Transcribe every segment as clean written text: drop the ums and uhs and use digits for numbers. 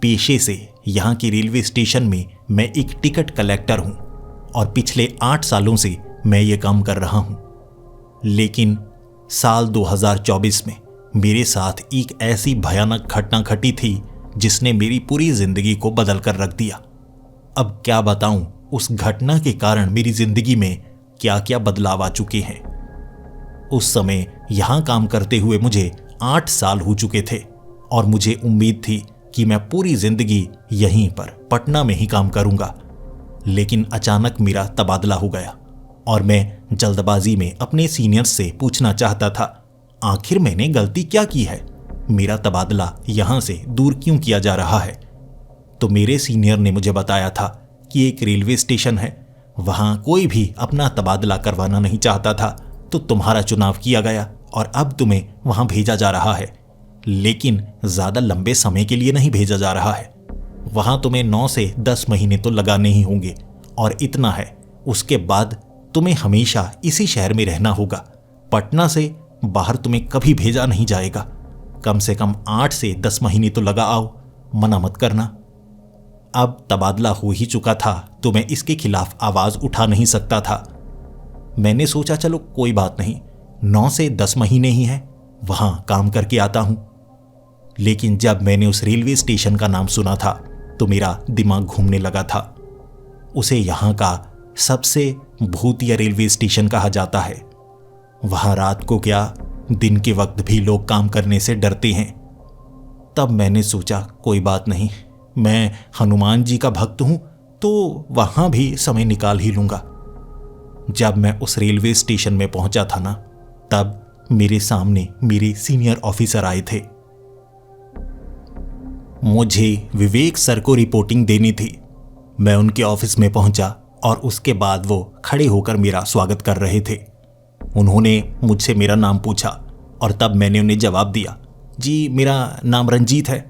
पेशे से यहाँ के रेलवे स्टेशन में मैं एक टिकट कलेक्टर हूँ और पिछले 8 सालों से मैं ये काम कर रहा हूँ। लेकिन साल 2024 में मेरे साथ एक ऐसी भयानक घटना घटी थी जिसने मेरी पूरी जिंदगी को बदल कर रख दिया। अब क्या बताऊं उस घटना के कारण मेरी जिंदगी में क्या क्या बदलाव आ चुके हैं। उस समय यहां काम करते हुए मुझे 8 साल हो चुके थे और मुझे उम्मीद थी कि मैं पूरी जिंदगी यहीं पर पटना में ही काम करूंगा। लेकिन अचानक मेरा तबादला हो गया और मैं जल्दबाजी में अपने सीनियर्स से पूछना चाहता था आखिर मैंने गलती क्या की है, मेरा तबादला यहां से दूर क्यों किया जा रहा है। तो मेरे सीनियर ने मुझे बताया था कि एक रेलवे स्टेशन है, वहां कोई भी अपना तबादला करवाना नहीं चाहता था, तो तुम्हारा चुनाव किया गया और अब तुम्हें वहां भेजा जा रहा है। लेकिन ज्यादा लंबे समय के लिए नहीं भेजा जा रहा है, वहां तुम्हें 9 से 10 महीने तो लगाने ही होंगे और इतना है, उसके बाद तुम्हें हमेशा इसी शहर में रहना होगा। पटना से बाहर तुम्हें कभी भेजा नहीं जाएगा। कम से कम 8 से 10 महीने तो लगा आओ, मना मत करना। अब तबादला हो ही चुका था तो मैं इसके खिलाफ आवाज उठा नहीं सकता था। मैंने सोचा चलो कोई बात नहीं, 9 से 10 महीने ही हैं, वहां काम करके आता हूं। लेकिन जब मैंने उस रेलवे स्टेशन का नाम सुना था तो मेरा दिमाग घूमने लगा था। उसे यहां का सबसे भूतिया रेलवे स्टेशन कहा जाता है। वहां रात को क्या, दिन के वक्त भी लोग काम करने से डरते हैं। तब मैंने सोचा कोई बात नहीं, मैं हनुमान जी का भक्त हूं तो वहां भी समय निकाल ही लूंगा। जब मैं उस रेलवे स्टेशन में पहुंचा था ना, तब मेरे सामने मेरे सीनियर ऑफिसर आए थे। मुझे विवेक सर को रिपोर्टिंग देनी थी। मैं उनके ऑफिस में पहुंचा और उसके बाद वो खड़े होकर मेरा स्वागत कर रहे थे। उन्होंने मुझसे मेरा नाम पूछा और तब मैंने उन्हें जवाब दिया, जी मेरा नाम रंजीत है।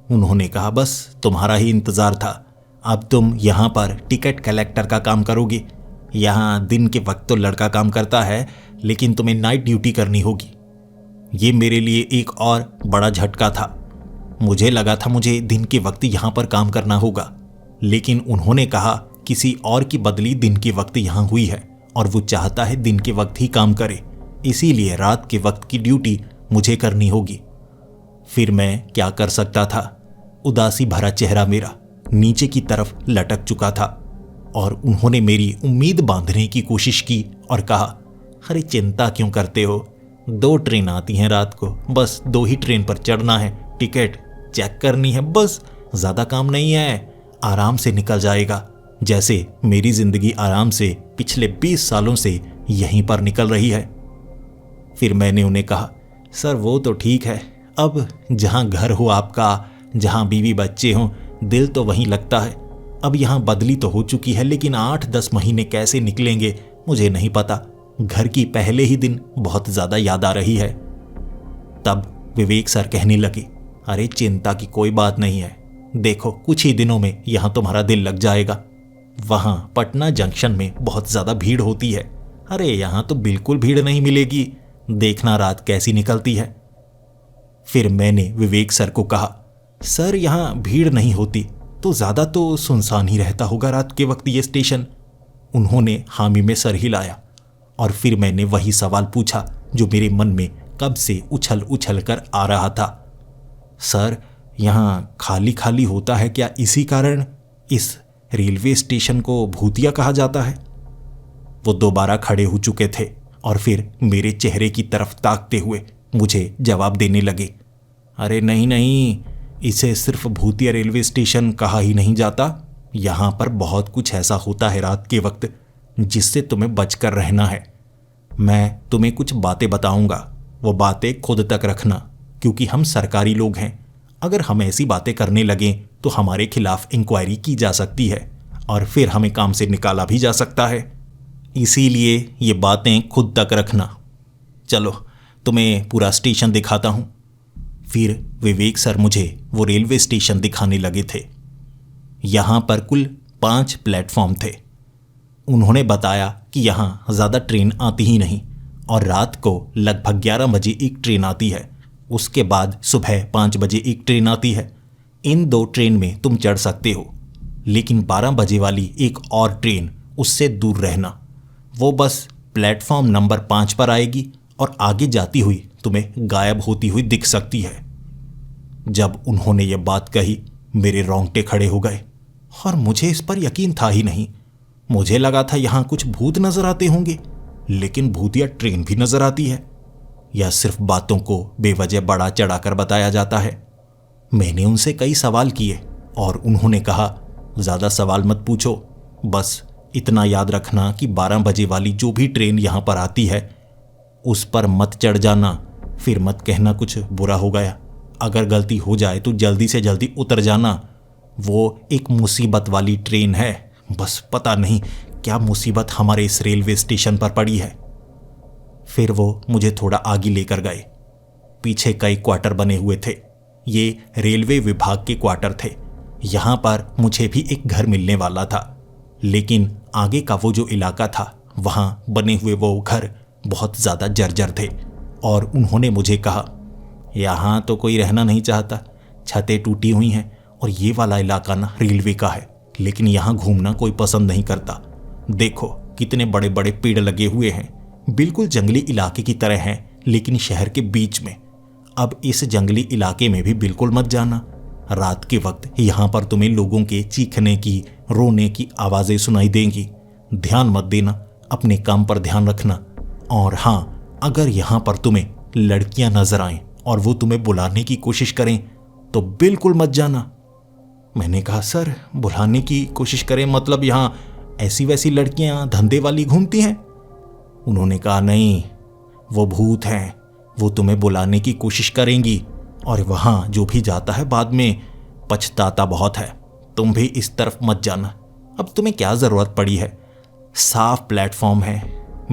उन्होंने कहा बस तुम्हारा ही इंतज़ार था, अब तुम यहाँ पर टिकट कलेक्टर का काम करोगे। यहाँ दिन के वक्त तो लड़का काम करता है, लेकिन तुम्हें नाइट ड्यूटी करनी होगी। ये मेरे लिए एक और बड़ा झटका था। मुझे लगा था मुझे दिन के वक्त यहाँ पर काम करना होगा, लेकिन उन्होंने कहा किसी और की बदली दिन के वक्त यहाँ हुई है और वो चाहता है दिन के वक्त ही काम करे, इसीलिए रात के वक्त की ड्यूटी मुझे करनी होगी। फिर मैं क्या कर सकता था। उदासी भरा चेहरा मेरा नीचे की तरफ लटक चुका था और उन्होंने मेरी उम्मीद बांधने की कोशिश की और कहा, अरे चिंता क्यों करते हो, 2 ट्रेन आती हैं रात को, बस 2 ही ट्रेन पर चढ़ना है, टिकट चेक करनी है, बस ज़्यादा काम नहीं है, आराम से निकल जाएगा। जैसे मेरी जिंदगी आराम से पिछले 20 सालों से यहीं पर निकल रही है। फिर मैंने उन्हें कहा, सर वो तो ठीक है, अब जहाँ घर हो आपका, जहाँ बीवी बच्चे हों, दिल तो वहीं लगता है। अब यहाँ बदली तो हो चुकी है, लेकिन 8-10 महीने कैसे निकलेंगे मुझे नहीं पता। घर की पहले ही दिन बहुत ज़्यादा याद आ रही है। तब विवेक सर कहने लगे, अरे चिंता की कोई बात नहीं है, देखो कुछ ही दिनों में यहाँ तुम्हारा दिल लग जाएगा। वहाँ पटना जंक्शन में बहुत ज़्यादा भीड़ होती है। अरे यहाँ तो बिल्कुल भीड़ नहीं मिलेगी, देखना रात कैसी निकलती है। फिर मैंने विवेक सर को कहा, सर यहाँ भीड़ नहीं होती तो ज़्यादा तो सुनसान ही रहता होगा रात के वक्त ये स्टेशन। उन्होंने हामी में सर हिलाया और फिर मैंने वही सवाल पूछा जो मेरे मन में कब से उछल उछल कर आ रहा था, सर यहाँ खाली खाली होता है क्या, इसी कारण इस रेलवे स्टेशन को भूतिया कहा जाता है। वो दोबारा खड़े हो चुके थे और फिर मेरे चेहरे की तरफ ताकते हुए मुझे जवाब देने लगे, अरे नहीं नहीं, इसे सिर्फ भूतिया रेलवे स्टेशन कहा ही नहीं जाता, यहाँ पर बहुत कुछ ऐसा होता है रात के वक्त जिससे तुम्हें बचकर रहना है। मैं तुम्हें कुछ बातें बताऊंगा, वो बातें खुद तक रखना, क्योंकि हम सरकारी लोग हैं। अगर हम ऐसी बातें करने लगें तो हमारे खिलाफ इंक्वायरी की जा सकती है और फिर हमें काम से निकाला भी जा सकता है। इसीलिए ये बातें खुद तक रखना। चलो तुम्हें पूरा स्टेशन दिखाता हूँ। फिर विवेक सर मुझे वो रेलवे स्टेशन दिखाने लगे थे। यहाँ पर कुल 5 प्लेटफॉर्म थे। उन्होंने बताया कि यहाँ ज़्यादा ट्रेन आती ही नहीं और रात को लगभग 11 बजे एक ट्रेन आती है, उसके बाद सुबह 5 बजे एक ट्रेन आती है। इन 2 ट्रेन में तुम चढ़ सकते हो, लेकिन 12 बजे वाली एक और ट्रेन, उससे दूर रहना। वो बस प्लेटफॉर्म नंबर 5 पर आएगी और आगे जाती हुई तुम्हें गायब होती हुई दिख सकती है। जब उन्होंने ये बात कही मेरे रोंगटे खड़े हो गए और मुझे इस पर यकीन था ही नहीं। मुझे लगा था यहां कुछ भूत नजर आते होंगे, लेकिन भूतिया ट्रेन भी नजर आती है, या सिर्फ बातों को बेवजह बढ़ा चढ़ाकर बताया जाता है। मैंने उनसे कई सवाल किए और उन्होंने कहा, ज्यादा सवाल मत पूछो, बस इतना याद रखना कि 12 बजे वाली जो भी ट्रेन यहां पर आती है उस पर मत चढ़ जाना, फिर मत कहना कुछ बुरा हो गया। अगर गलती हो जाए तो जल्दी से जल्दी उतर जाना। वो एक मुसीबत वाली ट्रेन है, बस पता नहीं क्या मुसीबत हमारे इस रेलवे स्टेशन पर पड़ी है। फिर वो मुझे थोड़ा आगे लेकर गए। पीछे कई क्वार्टर बने हुए थे। ये रेलवे विभाग के क्वार्टर थे। यहां पर मुझे भी एक घर मिलने वाला था, लेकिन आगे का वो जो इलाका था वहां बने हुए वो घर बहुत ज़्यादा जर्जर थे। और उन्होंने मुझे कहा, यहाँ तो कोई रहना नहीं चाहता, छतें टूटी हुई हैं और ये वाला इलाका ना रेलवे का है, लेकिन यहाँ घूमना कोई पसंद नहीं करता। देखो कितने बड़े बड़े पेड़ लगे हुए हैं, बिल्कुल जंगली इलाके की तरह हैं, लेकिन शहर के बीच में। अब इस जंगली इलाके में भी बिल्कुल मत जाना। रात के वक्त यहाँ पर तुम्हें लोगों के चीखने की, रोने की आवाज़ें सुनाई देंगी। ध्यान मत देना, अपने काम पर ध्यान रखना। और हाँ, अगर यहाँ पर तुम्हें लड़कियां नजर आएं और वो तुम्हें बुलाने की कोशिश करें तो बिल्कुल मत जाना। मैंने कहा, सर बुलाने की कोशिश करें मतलब यहाँ ऐसी वैसी लड़कियां धंधे वाली घूमती हैं? उन्होंने कहा, नहीं, वो भूत हैं, वो तुम्हें बुलाने की कोशिश करेंगी और वहाँ जो भी जाता है बाद में पछताता बहुत है। तुम भी इस तरफ मत जाना। अब तुम्हें क्या ज़रूरत पड़ी है? साफ प्लेटफॉर्म है,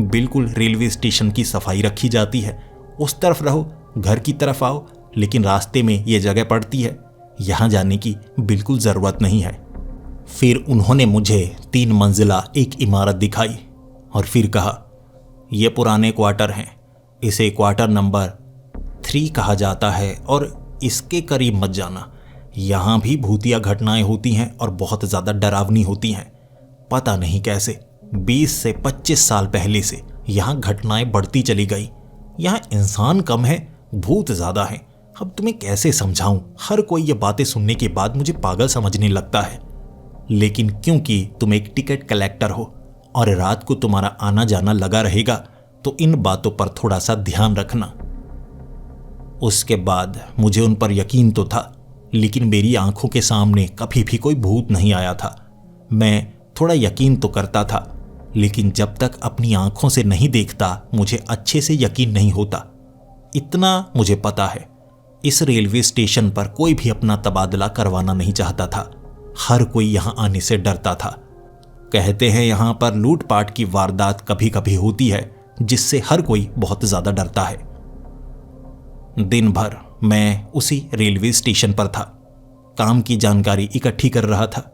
बिल्कुल रेलवे स्टेशन की सफाई रखी जाती है। उस तरफ रहो, घर की तरफ आओ, लेकिन रास्ते में ये जगह पड़ती है, यहाँ जाने की बिल्कुल ज़रूरत नहीं है। फिर उन्होंने मुझे 3 मंजिला एक इमारत दिखाई और फिर कहा, ये पुराने क्वार्टर हैं, इसे क्वार्टर नंबर 3 कहा जाता है और इसके करीब मत जाना। यहाँ भी भूतिया घटनाएं होती हैं और बहुत ज़्यादा डरावनी होती हैं। पता नहीं कैसे 20 से 25 साल पहले से यहाँ घटनाएं बढ़ती चली गई। यहाँ इंसान कम है, भूत ज़्यादा है। अब तुम्हें कैसे समझाऊं? हर कोई ये बातें सुनने के बाद मुझे पागल समझने लगता है, लेकिन क्योंकि तुम एक टिकट कलेक्टर हो और रात को तुम्हारा आना जाना लगा रहेगा, तो इन बातों पर थोड़ा सा ध्यान रखना। उसके बाद मुझे उन पर यकीन तो था, लेकिन मेरी आंखों के सामने कभी भी कोई भूत नहीं आया था। मैं थोड़ा यकीन तो करता था, लेकिन जब तक अपनी आंखों से नहीं देखता मुझे अच्छे से यकीन नहीं होता। इतना मुझे पता है, इस रेलवे स्टेशन पर कोई भी अपना तबादला करवाना नहीं चाहता था। हर कोई यहां आने से डरता था। कहते हैं यहां पर लूटपाट की वारदात कभी कभी होती है, जिससे हर कोई बहुत ज्यादा डरता है। दिन भर मैं उसी रेलवे स्टेशन पर था, काम की जानकारी इकट्ठी कर रहा था।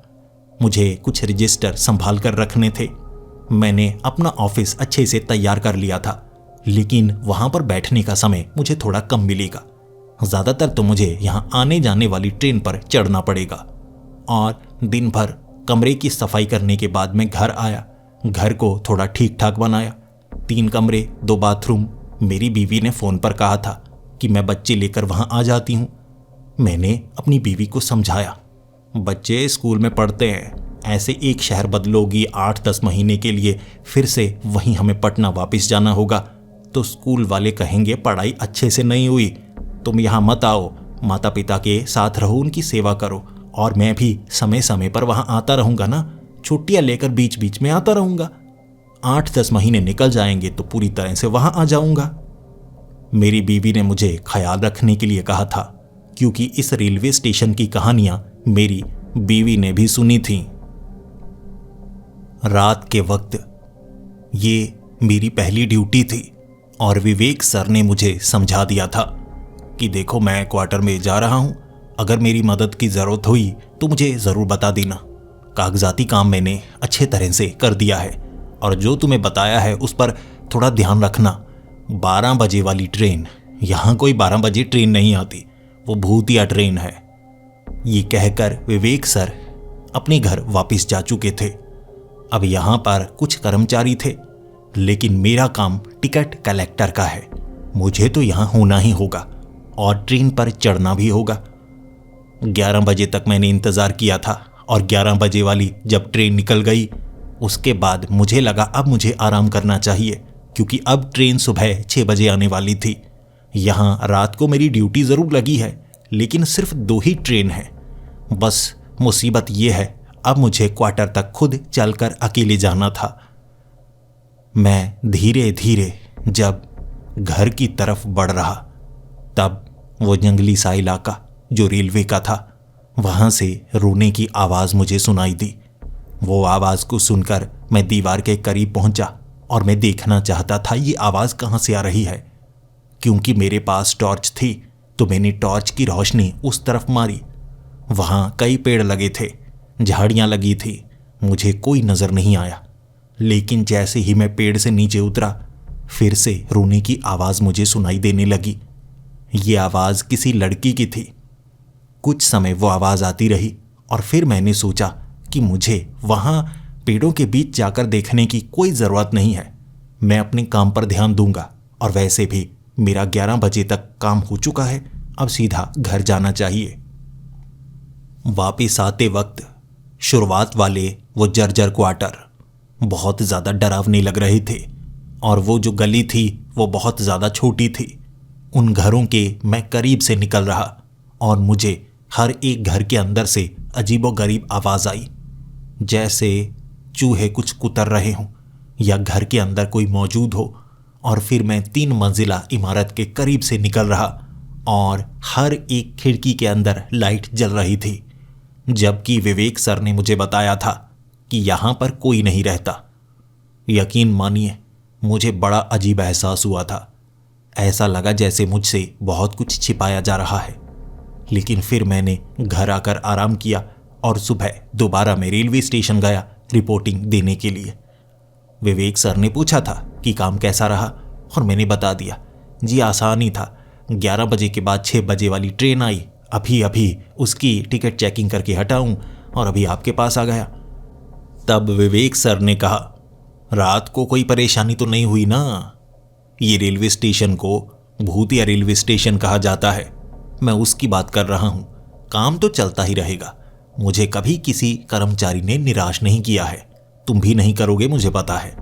मुझे कुछ रजिस्टर संभाल कर रखने थे। मैंने अपना ऑफिस अच्छे से तैयार कर लिया था, लेकिन वहां पर बैठने का समय मुझे थोड़ा कम मिलेगा। ज़्यादातर तो मुझे यहाँ आने जाने वाली ट्रेन पर चढ़ना पड़ेगा। और दिन भर कमरे की सफाई करने के बाद मैं घर आया। घर को थोड़ा ठीक ठाक बनाया। 3 कमरे, 2 बाथरूम। मेरी बीवी ने फ़ोन पर कहा था कि मैं बच्चे लेकर वहाँ आ जाती हूँ। मैंने अपनी बीवी को समझाया, बच्चे स्कूल में पढ़ते हैं, ऐसे एक शहर बदलोगी 8-10 महीने के लिए, फिर से वहीं हमें पटना वापस जाना होगा, तो स्कूल वाले कहेंगे पढ़ाई अच्छे से नहीं हुई, तुम यहाँ मत आओ, माता पिता के साथ रहो, उनकी सेवा करो। और मैं भी समय समय पर वहाँ आता रहूँगा ना, छुट्टियाँ लेकर बीच बीच में आता रहूँगा। 8-10 महीने निकल जाएंगे तो पूरी तरह से वहाँ आ जाऊँगा। मेरी बीवी ने मुझे ख्याल रखने के लिए कहा था, क्योंकि इस रेलवे स्टेशन की कहानियां मेरी बीवी ने भी सुनी थीं। रात के वक्त ये मेरी पहली ड्यूटी थी और विवेक सर ने मुझे समझा दिया था कि देखो मैं क्वार्टर में जा रहा हूं, अगर मेरी मदद की ज़रूरत हुई तो मुझे ज़रूर बता देना। कागजाती काम मैंने अच्छे तरह से कर दिया है और जो तुम्हें बताया है उस पर थोड़ा ध्यान रखना। 12 बजे वाली ट्रेन, यहाँ कोई 12 बजे ट्रेन नहीं आती, वो भूतिया ट्रेन है। ये कहकर विवेक सर अपने घर वापस जा चुके थे। अब यहाँ पर कुछ कर्मचारी थे, लेकिन मेरा काम टिकट कलेक्टर का है। मुझे तो यहाँ होना ही होगा और ट्रेन पर चढ़ना भी होगा। 11 बजे तक मैंने इंतज़ार किया था और 11 बजे वाली जब ट्रेन निकल गई उसके बाद मुझे लगा अब मुझे आराम करना चाहिए, क्योंकि अब ट्रेन सुबह 6 बजे आने वाली थी। यहाँ रात को मेरी ड्यूटी ज़रूर लगी है, लेकिन सिर्फ 2 ही ट्रेन है। बस मुसीबत ये है, अब मुझे क्वार्टर तक खुद चलकर अकेले जाना था। मैं धीरे धीरे जब घर की तरफ बढ़ रहा, तब वो जंगली सा इलाका जो रेलवे का था, वहाँ से रोने की आवाज़ मुझे सुनाई दी। वो आवाज़ को सुनकर मैं दीवार के करीब पहुंचा और मैं देखना चाहता था ये आवाज़ कहाँ से आ रही है। क्योंकि मेरे पास टॉर्च थी तो मैंने टॉर्च की रोशनी उस तरफ मारी। वहाँ कई पेड़ लगे थे, झाड़ियाँ लगी थी, मुझे कोई नज़र नहीं आया। लेकिन जैसे ही मैं पेड़ से नीचे उतरा, फिर से रोने की आवाज़ मुझे सुनाई देने लगी। ये आवाज़ किसी लड़की की थी। कुछ समय वो आवाज़ आती रही और फिर मैंने सोचा कि मुझे वहाँ पेड़ों के बीच जाकर देखने की कोई ज़रूरत नहीं है। मैं अपने काम पर ध्यान दूंगा और वैसे भी मेरा 11 बजे तक काम हो चुका है, अब सीधा घर जाना चाहिए। वापिस आते वक्त शुरुआत वाले वो जर्जर क्वार्टर बहुत ज़्यादा डरावने लग रहे थे और वो जो गली थी वो बहुत ज़्यादा छोटी थी। उन घरों के मैं करीब से निकल रहा और मुझे हर एक घर के अंदर से अजीबोगरीब आवाज़ आई, जैसे चूहे कुछ कुतर रहे हों या घर के अंदर कोई मौजूद हो। और फिर मैं 3 मंजिला इमारत के करीब से निकल रहा और हर एक खिड़की के अंदर लाइट जल रही थी, जबकि विवेक सर ने मुझे बताया था कि यहाँ पर कोई नहीं रहता। यकीन मानिए, मुझे बड़ा अजीब एहसास हुआ था। ऐसा लगा जैसे मुझसे बहुत कुछ छिपाया जा रहा है। लेकिन फिर मैंने घर आकर आराम किया और सुबह दोबारा मैं रेलवे स्टेशन गया रिपोर्टिंग देने के लिए। विवेक सर ने पूछा था कि काम कैसा रहा और मैंने बता दिया, जी आसान ही था। 11 बजे के बाद 6 बजे वाली ट्रेन आई, अभी उसकी टिकट चेकिंग करके हटाऊं और अभी आपके पास आ गया। तब विवेक सर ने कहा, रात को कोई परेशानी तो नहीं हुई ना? ये रेलवे स्टेशन को भूतिया रेलवे स्टेशन कहा जाता है, मैं उसकी बात कर रहा हूँ। काम तो चलता ही रहेगा। मुझे कभी किसी कर्मचारी ने निराश नहीं किया है, तुम भी नहीं करोगे मुझे पता है।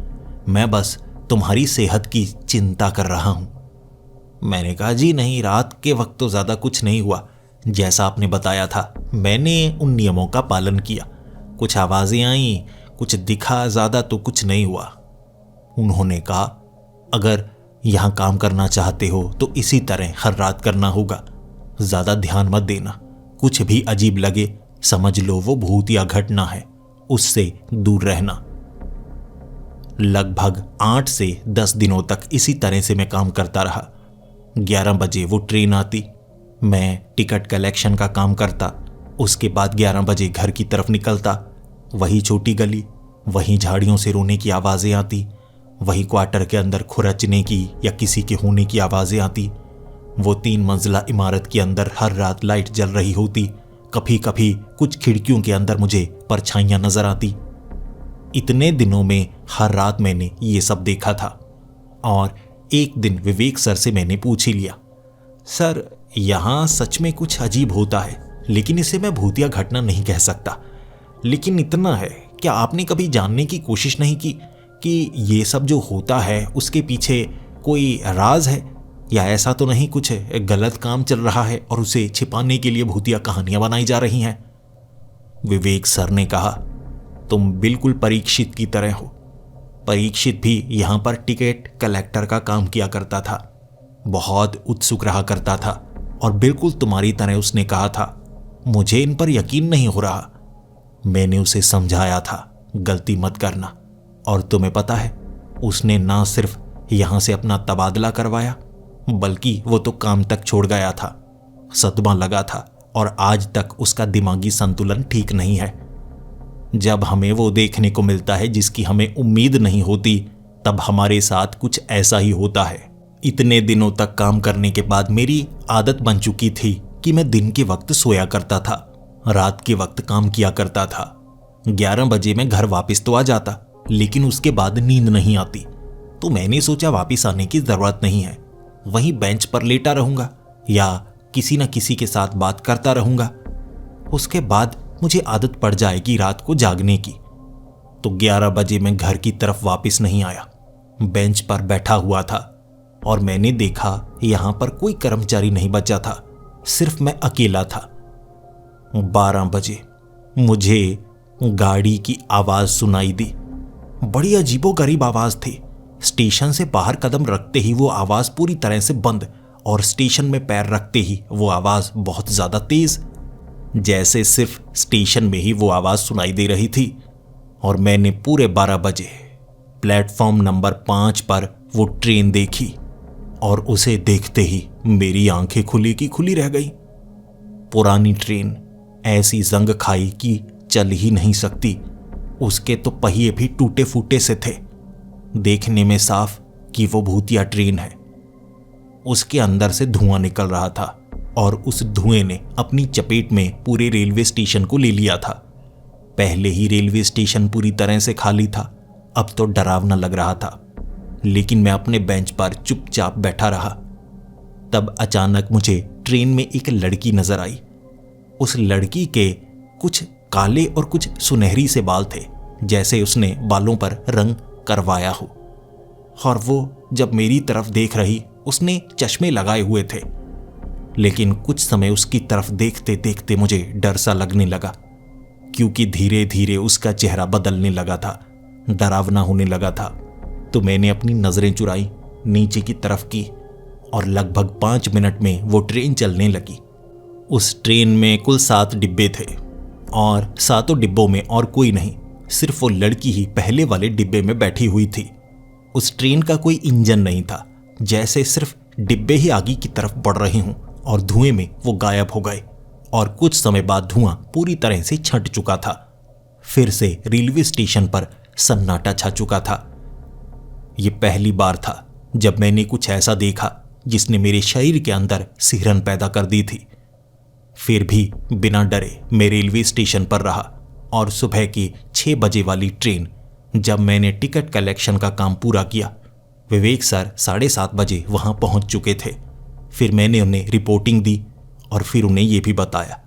मैं बस तुम्हारी सेहत की चिंता कर रहा हूँ। मैंने कहा, जी नहीं, रात के वक्त तो ज़्यादा कुछ नहीं हुआ। जैसा आपने बताया था मैंने उन नियमों का पालन किया। कुछ आवाज़ें आईं, कुछ दिखा, ज़्यादा तो कुछ नहीं हुआ। उन्होंने कहा, अगर यहाँ काम करना चाहते हो तो इसी तरह हर रात करना होगा। ज़्यादा ध्यान मत देना, कुछ भी अजीब लगे समझ लो वो भूत या घटना है, उससे दूर रहना। लगभग 8 से 10 दिनों तक इसी तरह से मैं काम करता रहा। 11 बजे वो ट्रेन आती, मैं टिकट कलेक्शन का काम करता। उसके बाद 11 बजे घर की तरफ निकलता। वही छोटी गली, वही झाड़ियों से रोने की आवाज़ें आती, वही क्वार्टर के अंदर खुरचने की या किसी के होने की आवाज़ें आती। वो 3 मंजिला इमारत के अंदर हर रात लाइट जल रही होती। कभी कभी कुछ खिड़कियों के अंदर मुझे परछाइयाँ नजर आती। इतने दिनों में हर रात मैंने ये सब देखा था। और एक दिन विवेक सर से मैंने पूछ ही लिया, सर यहाँ सच में कुछ अजीब होता है, लेकिन इसे मैं भूतिया घटना नहीं कह सकता। लेकिन इतना है, क्या आपने कभी जानने की कोशिश नहीं की कि ये सब जो होता है उसके पीछे कोई राज है, या ऐसा तो नहीं कुछ गलत काम चल रहा है और उसे छिपाने के लिए भूतिया कहानियां बनाई जा रही हैं? विवेक सर ने कहा, तुम बिल्कुल परीक्षित की तरह हो। परीक्षित भी यहाँ पर टिकट कलेक्टर का काम किया करता था, बहुत उत्सुक रहा करता था और बिल्कुल तुम्हारी तरह उसने कहा था, मुझे इन पर यकीन नहीं हो रहा। मैंने उसे समझाया था गलती मत करना, और तुम्हें पता है उसने ना सिर्फ यहाँ से अपना तबादला करवाया बल्कि वो तो काम तक छोड़ गया था। सदमा लगा था और आज तक उसका दिमागी संतुलन ठीक नहीं है। जब हमें वो देखने को मिलता है जिसकी हमें उम्मीद नहीं होती, तब हमारे साथ कुछ ऐसा ही होता है। इतने दिनों तक काम करने के बाद मेरी आदत बन चुकी थी कि मैं दिन के वक्त सोया करता था। रात के वक्त काम किया करता था। 11 बजे मैं घर वापस तो आ जाता, लेकिन उसके बाद नींद नहीं आती। तो मैंने सोचा वापस आने की जरूरत नहीं है, वहीं बेंच पर लेटा रहूंगा या किसी न किसी के साथ बात करता रहूंगा। उसके बाद मुझे आदत पड़ जाएगी रात को जागने की। तो 11 बजे मैं घर की तरफ वापस नहीं आया, बेंच पर बैठा हुआ था और मैंने देखा यहां पर कोई कर्मचारी नहीं बचा था, सिर्फ मैं अकेला था। 12 बजे मुझे गाड़ी की आवाज सुनाई दी। बड़ी अजीबोगरीब आवाज थी। स्टेशन से बाहर कदम रखते ही वो आवाज पूरी तरह से बंद और स्टेशन में पैर रखते ही वो आवाज बहुत ज्यादा तेज, जैसे सिर्फ स्टेशन में ही वो आवाज सुनाई दे रही थी। और मैंने पूरे 12 बजे प्लेटफॉर्म नंबर 5 पर वो ट्रेन देखी और उसे देखते ही मेरी आंखें खुली की खुली रह गई। पुरानी ट्रेन ऐसी जंग खाई कि चल ही नहीं सकती। उसके तो पहिए भी टूटे फूटे से थे। देखने में साफ कि वो भूतिया ट्रेन है। उसके अंदर से धुआं निकल रहा था और उस धुएं ने अपनी चपेट में पूरे रेलवे स्टेशन को ले लिया था। पहले ही रेलवे स्टेशन पूरी तरह से खाली था, अब तो डरावना लग रहा था। लेकिन मैं अपने बेंच पर चुपचाप बैठा रहा। तब अचानक मुझे ट्रेन में एक लड़की नजर आई। उस लड़की के कुछ काले और कुछ सुनहरी से बाल थे, जैसे उसने बालों पर रंग करवाया हो। और वो जब मेरी तरफ देख रही, उसने चश्मे लगाए हुए थे। लेकिन कुछ समय उसकी तरफ देखते देखते मुझे डर सा लगने लगा, क्योंकि धीरे धीरे उसका चेहरा बदलने लगा था, डरावना होने लगा था। तो मैंने अपनी नजरें चुराई, नीचे की तरफ की और लगभग 5 मिनट में वो ट्रेन चलने लगी। उस ट्रेन में कुल 7 डिब्बे थे और 7 डिब्बों में और कोई नहीं, सिर्फ वो लड़की ही पहले वाले डिब्बे में बैठी हुई थी। उस ट्रेन का कोई इंजन नहीं था, जैसे सिर्फ डिब्बे ही आगे की तरफ बढ़ रहे हों और धुएं में वो गायब हो गए। और कुछ समय बाद धुआं पूरी तरह से छंट चुका था। फिर से रेलवे स्टेशन पर सन्नाटा छा चुका था। ये पहली बार था जब मैंने कुछ ऐसा देखा जिसने मेरे शरीर के अंदर सिहरन पैदा कर दी थी। फिर भी बिना डरे मैं रेलवे स्टेशन पर रहा और सुबह की 6 बजे वाली ट्रेन, जब मैंने टिकट कलेक्शन का काम पूरा किया, विवेक सर 7:30 बजे वहां पहुंच चुके थे। फिर मैंने उन्हें रिपोर्टिंग दी और फिर उन्हें यह भी बताया,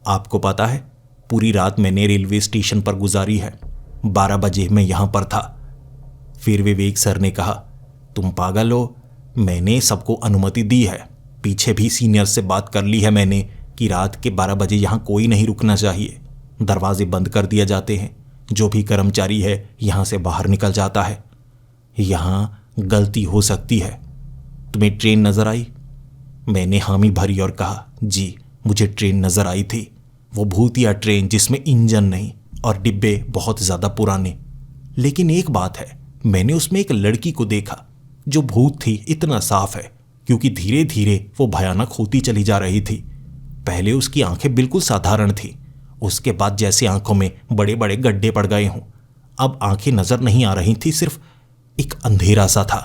आपको पता है पूरी रात मैंने रेलवे स्टेशन पर गुजारी है, 12 बजे मैं यहां पर था। फिर विवेक सर ने कहा, तुम पागल हो, मैंने सबको अनुमति दी है, पीछे भी सीनियर से बात कर ली है मैंने कि रात के 12 बजे यहां कोई नहीं रुकना चाहिए, दरवाजे बंद कर दिए जाते हैं, जो भी कर्मचारी है यहां से बाहर निकल जाता है। यहां गलती हो सकती है। तुम्हें ट्रेन नजर आई? मैंने हामी भरी और कहा, जी मुझे ट्रेन नजर आई थी, वो भूतिया ट्रेन जिसमें इंजन नहीं और डिब्बे बहुत ज्यादा पुराने। लेकिन एक बात है, मैंने उसमें एक लड़की को देखा जो भूत थी, इतना साफ है क्योंकि धीरे धीरे वो भयानक होती चली जा रही थी। पहले उसकी आंखें बिल्कुल साधारण थी, उसके बाद जैसे आंखों में बड़े बड़े गड्ढे पड़ गए हों। अब आंखें नजर नहीं आ रही थी, सिर्फ एक अंधेरा सा था।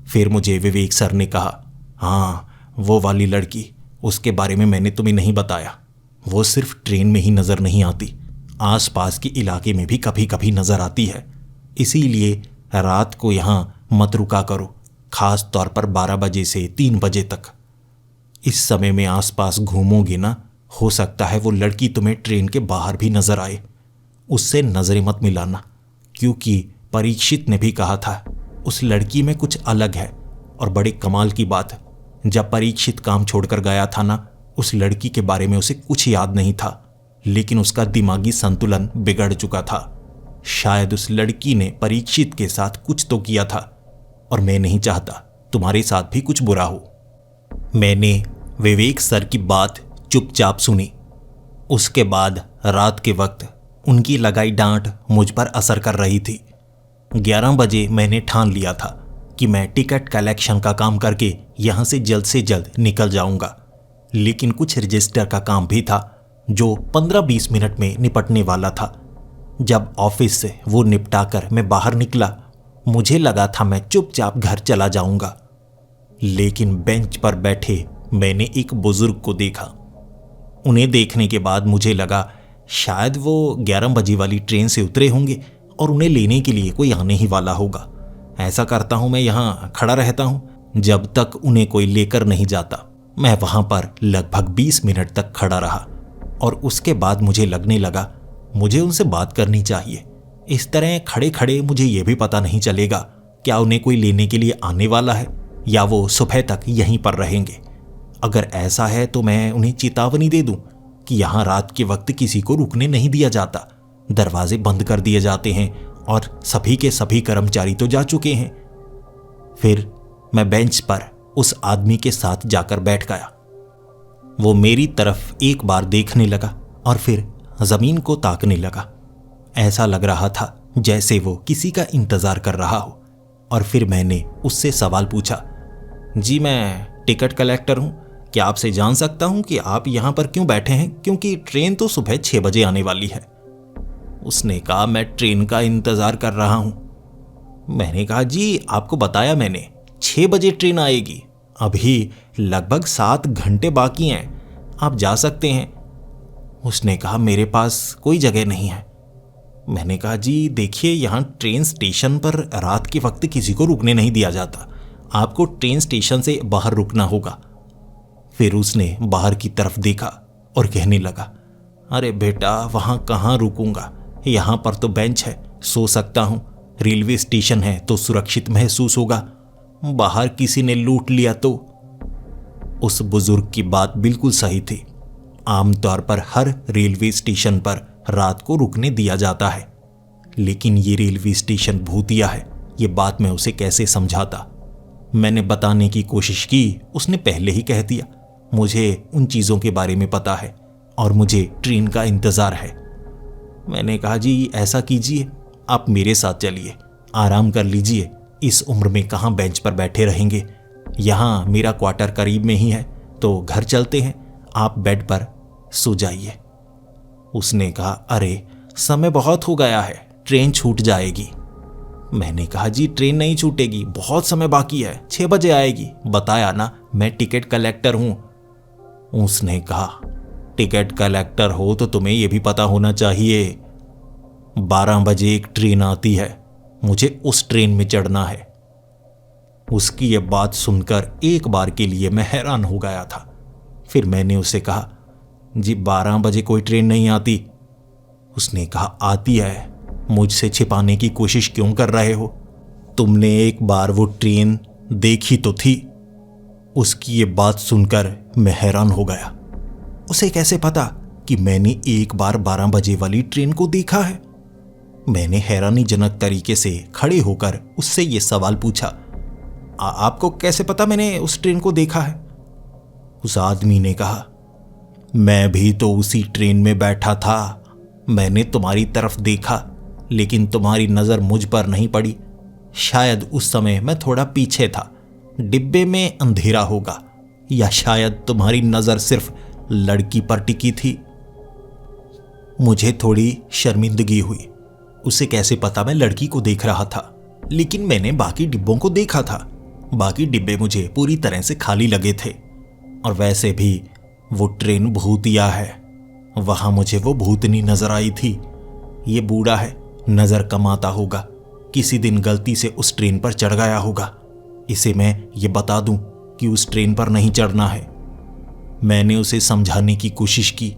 फिर मुझे विवेक सर ने कहा, हाँ वो वाली लड़की, उसके बारे में मैंने तुम्हें नहीं बताया, वो सिर्फ ट्रेन में ही नजर नहीं आती, आसपास के इलाके में भी कभी कभी नजर आती है। इसीलिए रात को यहां मत रुका करो, खास तौर पर 12 बजे से 3 बजे तक। इस समय में आसपास घूमोगे ना, हो सकता है वो लड़की तुम्हें ट्रेन के बाहर भी नजर आए। उससे नजरें मत मिलाना, क्योंकि परीक्षित ने भी कहा था उस लड़की में कुछ अलग है। और बड़े कमाल की बात, जब परीक्षित काम छोड़कर गया था ना, उस लड़की के बारे में उसे कुछ याद नहीं था, लेकिन उसका दिमागी संतुलन बिगड़ चुका था। शायद उस लड़की ने परीक्षित के साथ कुछ तो किया था और मैं नहीं चाहता तुम्हारे साथ भी कुछ बुरा हो। मैंने विवेक सर की बात चुपचाप सुनी। उसके बाद रात के वक्त उनकी लगाई डांट मुझ पर असर कर रही थी। 11 बजे मैंने ठान लिया था कि मैं टिकट कलेक्शन का काम करके यहां से जल्द निकल जाऊंगा। लेकिन कुछ रजिस्टर का काम भी था जो 15-20 मिनट में निपटने वाला था। जब ऑफिस से वो निपटाकर मैं बाहर निकला, मुझे लगा था मैं चुपचाप घर चला जाऊंगा। लेकिन बेंच पर बैठे मैंने एक बुजुर्ग को देखा। उन्हें देखने के बाद मुझे लगा शायद वो 11 बजे वाली ट्रेन से उतरे होंगे और उन्हें लेने के लिए कोई आने ही वाला होगा। ऐसा करता हूँ, मैं यहाँ खड़ा रहता हूँ जब तक उन्हें कोई लेकर नहीं जाता। मैं वहाँ पर लगभग 20 मिनट तक खड़ा रहा और उसके बाद मुझे लगने लगा मुझे उनसे बात करनी चाहिए। इस तरह खड़े खड़े मुझे ये भी पता नहीं चलेगा क्या उन्हें कोई लेने के लिए आने वाला है या वो सुबह तक यहीं पर रहेंगे। अगर ऐसा है तो मैं उन्हें चेतावनी दे दूं कि यहाँ रात के वक्त किसी को रुकने नहीं दिया जाता, दरवाजे बंद कर दिए जाते हैं और सभी के सभी कर्मचारी तो जा चुके हैं। फिर मैं बेंच पर उस आदमी के साथ जाकर बैठ गया। वो मेरी तरफ एक बार देखने लगा और फिर जमीन को ताकने लगा। ऐसा लग रहा था जैसे वो किसी का इंतजार कर रहा हो। और फिर मैंने उससे सवाल पूछा, जी मैं टिकट कलेक्टर हूं, क्या आपसे जान सकता हूं कि आप यहां पर क्यों बैठे हैं, क्योंकि ट्रेन तो सुबह 6 बजे आने वाली है। उसने कहा, मैं ट्रेन का इंतजार कर रहा हूं। मैंने कहा, जी आपको बताया मैंने 6 बजे ट्रेन आएगी, अभी लगभग 7 घंटे बाकी हैं, आप जा सकते हैं। उसने कहा, मेरे पास कोई जगह नहीं है। मैंने कहा, जी देखिए यहाँ ट्रेन स्टेशन पर रात के वक्त किसी को रुकने नहीं दिया जाता, आपको ट्रेन स्टेशन से बाहर रुकना होगा। फिर उसने बाहर की तरफ देखा और कहने लगा, अरे बेटा वहाँ कहाँ रुकूंगा, यहाँ पर तो बेंच है, सो सकता हूँ, रेलवे स्टेशन है तो सुरक्षित महसूस होगा, बाहर किसी ने लूट लिया तो। उस बुजुर्ग की बात बिल्कुल सही थी। आमतौर पर हर रेलवे स्टेशन पर रात को रुकने दिया जाता है, लेकिन ये रेलवे स्टेशन भूतिया है, ये बात मैं उसे कैसे समझाता। मैंने बताने की कोशिश की, उसने पहले ही कह दिया, मुझे उन चीज़ों के बारे में पता है और मुझे ट्रेन का इंतज़ार है। मैंने कहा, जी ऐसा कीजिए, आप मेरे साथ चलिए, आराम कर लीजिए, इस उम्र में कहाँ बेंच पर बैठे रहेंगे, यहाँ मेरा क्वार्टर करीब में ही है, तो घर चलते हैं, आप बेड पर सो जाइए। उसने कहा, अरे समय बहुत हो गया है, ट्रेन छूट जाएगी। मैंने कहा, जी ट्रेन नहीं छूटेगी, बहुत समय बाकी है, 6 बजे आएगी, बताया ना मैं टिकट कलेक्टर हूं। उसने कहा, टिकट कलेक्टर हो तो तुम्हें यह भी पता होना चाहिए 12 बजे एक ट्रेन आती है, मुझे उस ट्रेन में चढ़ना है। उसकी ये बात सुनकर एक बार के लिए मैं हैरान हो गया था। फिर मैंने उसे कहा, जी 12 बजे कोई ट्रेन नहीं आती। उसने कहा, आती है, मुझसे छिपाने की कोशिश क्यों कर रहे हो, तुमने एक बार वो ट्रेन देखी तो थी। उसकी ये बात सुनकर मैं हैरान हो गया। उसे कैसे पता कि मैंने एक बार 12 बजे वाली ट्रेन को देखा है। मैंने हैरानीजनक तरीके से खड़े होकर उससे ये सवाल पूछा, आपको कैसे पता मैंने उस ट्रेन को देखा है? उस आदमी ने कहा, मैं भी तो उसी ट्रेन में बैठा था, मैंने तुम्हारी तरफ देखा, लेकिन तुम्हारी नज़र मुझ पर नहीं पड़ी। शायद उस समय मैं थोड़ा पीछे था, डिब्बे में अंधेरा होगा, या शायद तुम्हारी नज़र सिर्फ लड़की पर टिकी थी। मुझे थोड़ी शर्मिंदगी हुई। उसे कैसे पता मैं लड़की को देख रहा था, लेकिन मैंने बाकी डिब्बों को देखा था। बाकी डिब्बे मुझे पूरी तरह से खाली लगे थे, और वैसे भी वो ट्रेन भूतिया है। वहां मुझे वो भूतनी नजर आई थी। ये बूढ़ा है, नजर कम आता होगा, किसी दिन गलती से उस ट्रेन पर चढ़ गया होगा। इसे मैं ये बता दूं कि उस ट्रेन पर नहीं चढ़ना है। मैंने उसे समझाने की कोशिश की,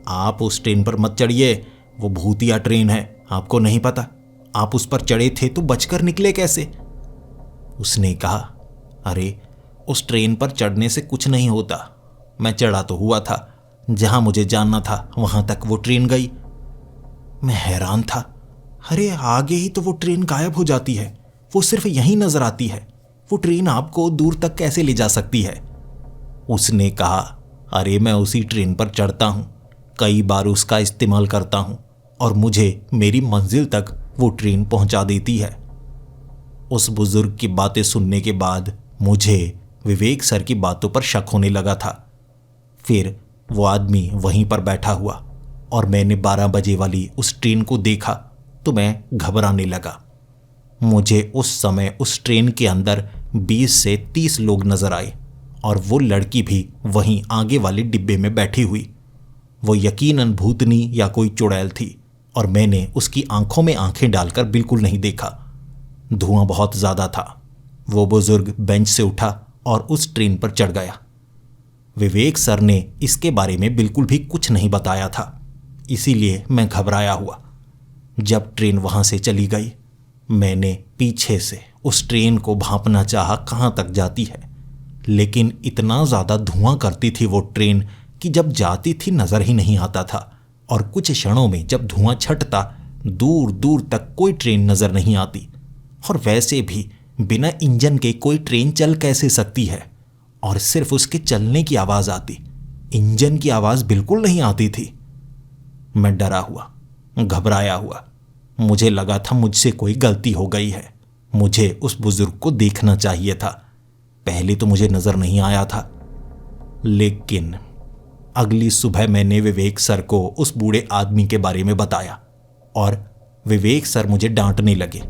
आप उस ट्रेन पर मत चढ़िए, वो भूतिया ट्रेन है, आपको नहीं पता, आप उस पर चढ़े थे तो बचकर निकले कैसे? उसने कहा, अरे उस ट्रेन पर चढ़ने से कुछ नहीं होता, मैं चढ़ा तो हुआ था, जहां मुझे जानना था वहां तक वो ट्रेन गई। मैं हैरान था, अरे आगे ही तो वो ट्रेन गायब हो जाती है, वो सिर्फ यहीं नजर आती है, वो ट्रेन आपको दूर तक कैसे ले जा सकती है? उसने कहा, अरे मैं उसी ट्रेन पर चढ़ता हूं, कई बार उसका इस्तेमाल करता हूं और मुझे मेरी मंजिल तक वो ट्रेन पहुंचा देती है। उस बुजुर्ग की बातें सुनने के बाद मुझे विवेक सर की बातों पर शक होने लगा था। फिर वो आदमी वहीं पर बैठा हुआ और मैंने 12 बजे वाली उस ट्रेन को देखा तो मैं घबराने लगा। मुझे उस समय उस ट्रेन के अंदर 20 से 30 लोग नजर आए और वो लड़की भी वहीं आगे वाले डिब्बे में बैठी हुई। वो यकीनन भूतनी या कोई चुड़ैल थी और मैंने उसकी आंखों में आंखें डालकर बिल्कुल नहीं देखा। धुआं बहुत ज्यादा था। वो बुजुर्ग बेंच से उठा और उस ट्रेन पर चढ़ गया। विवेक सर ने इसके बारे में बिल्कुल भी कुछ नहीं बताया था, इसीलिए मैं घबराया हुआ। जब ट्रेन वहां से चली गई, मैंने पीछे से उस ट्रेन को भांपना चाहा कहाँ तक जाती है, लेकिन इतना ज़्यादा धुआं करती थी वो ट्रेन कि जब जाती थी नज़र ही नहीं आता था, और कुछ क्षणों में जब धुआं छटता दूर दूर तक कोई ट्रेन नज़र नहीं आती। और वैसे भी बिना इंजन के कोई ट्रेन चल कैसे सकती है, और सिर्फ उसके चलने की आवाज़ आती, इंजन की आवाज़ बिल्कुल नहीं आती थी। मैं डरा हुआ, घबराया हुआ। मुझे लगा था मुझसे कोई गलती हो गई है, मुझे उस बुजुर्ग को देखना चाहिए था। पहले तो मुझे नजर नहीं आया था, लेकिन अगली सुबह मैंने विवेक सर को उस बूढ़े आदमी के बारे में बताया और विवेक सर मुझे डांटने लगे।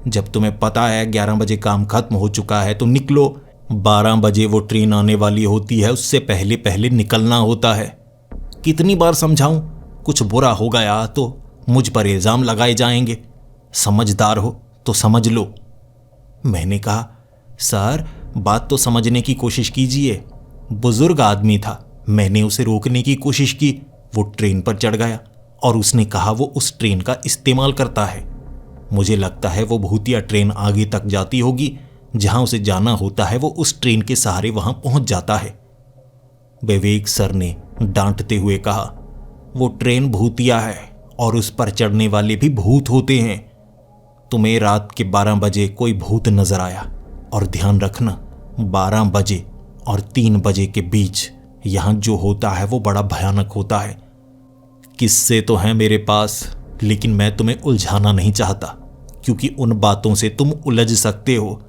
जब तुम्हें पता है 11 बजे काम खत्म हो चुका है तो निकलो, 12 बजे वो ट्रेन आने वाली होती है, उससे पहले पहले निकलना होता है। कितनी बार समझाऊं, कुछ बुरा हो गया तो मुझ पर इल्जाम लगाए जाएंगे, समझदार हो तो समझ लो। मैंने कहा, सर बात तो समझने की कोशिश कीजिए। बुजुर्ग आदमी था, मैंने उसे रोकने की कोशिश की, वो ट्रेन पर चढ़ गया और उसने कहा वो उस ट्रेन का इस्तेमाल करता है। मुझे लगता है वो भूतिया ट्रेन आगे तक जाती होगी, जहां उसे जाना होता है वो उस ट्रेन के सहारे वहां पहुंच जाता है। विवेक सर ने डांटते हुए कहा, वो ट्रेन भूतिया है और उस पर चढ़ने वाले भी भूत होते हैं। तुम्हें रात के 12 बजे कोई भूत नजर आया, और ध्यान रखना 12 बजे और 3 बजे के बीच यहां जो होता है वो बड़ा भयानक होता है। किस्से तो हैं मेरे पास, लेकिन मैं तुम्हें उलझाना नहीं चाहता, क्योंकि उन बातों से तुम उलझ सकते हो।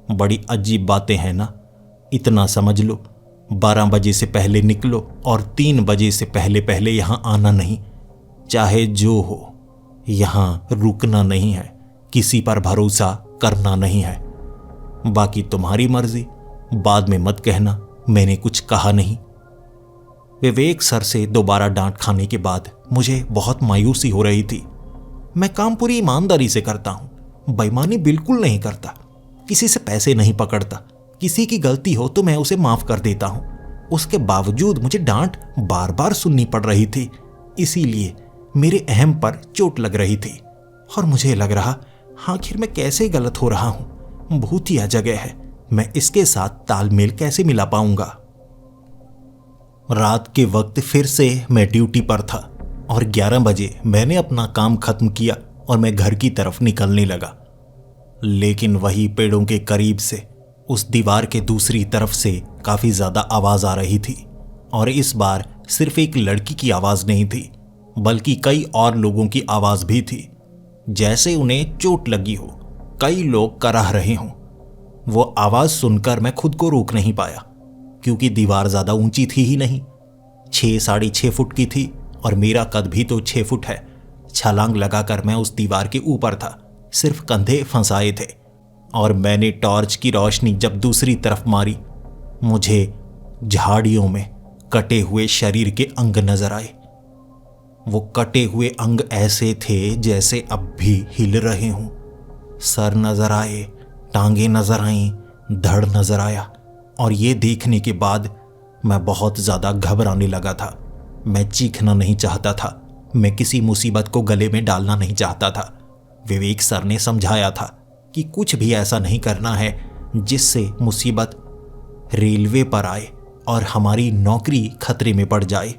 बड़ी अजीब बातें हैं ना, इतना समझ लो, 12 बजे से पहले निकलो और 3 बजे से पहले पहले यहां आना नहीं। चाहे जो हो, यहां रुकना नहीं है, किसी पर भरोसा करना नहीं है। बाकी तुम्हारी मर्जी, बाद में मत कहना मैंने कुछ कहा नहीं। विवेक सर से दोबारा डांट खाने के बाद मुझे बहुत मायूसी हो रही थी। मैं काम पूरी ईमानदारी से करता हूं, बेईमानी बिल्कुल नहीं करता, किसी से पैसे नहीं पकड़ता, किसी की गलती हो तो मैं उसे माफ कर देता हूं। उसके बावजूद मुझे डांट बार बार सुननी पड़ रही थी, इसीलिए मेरे अहम पर चोट लग रही थी और मुझे लग रहा, आखिर मैं कैसे गलत हो रहा हूं। भूतिया जगह है, मैं इसके साथ तालमेल कैसे मिला पाऊंगा। रात के वक्त फिर से मैं ड्यूटी पर था और 11 बजे मैंने अपना काम खत्म किया और मैं घर की तरफ निकलने लगा। लेकिन वही पेड़ों के करीब से उस दीवार के दूसरी तरफ से काफी ज्यादा आवाज आ रही थी, और इस बार सिर्फ एक लड़की की आवाज नहीं थी, बल्कि कई और लोगों की आवाज भी थी, जैसे उन्हें चोट लगी हो, कई लोग कराह रहे हों। वो आवाज सुनकर मैं खुद को रोक नहीं पाया, क्योंकि दीवार ज्यादा ऊंची थी ही नहीं, 6-6.5 फुट की थी और मेरा कद भी तो 6 फुट है। छलांग लगाकर मैं उस दीवार के ऊपर था, सिर्फ कंधे फंसाए थे, और मैंने टॉर्च की रोशनी जब दूसरी तरफ मारी, मुझे झाड़ियों में कटे हुए शरीर के अंग नजर आए। वो कटे हुए अंग ऐसे थे जैसे अब भी हिल रहे हों। सर नजर आए, टांगे नजर आईं, धड़ नजर आया, और ये देखने के बाद मैं बहुत ज्यादा घबराने लगा था। मैं चीखना नहीं चाहता था, मैं किसी मुसीबत को गले में डालना नहीं चाहता था। विवेक सर ने समझाया था कि कुछ भी ऐसा नहीं करना है जिससे मुसीबत रेलवे पर आए और हमारी नौकरी खतरे में पड़ जाए।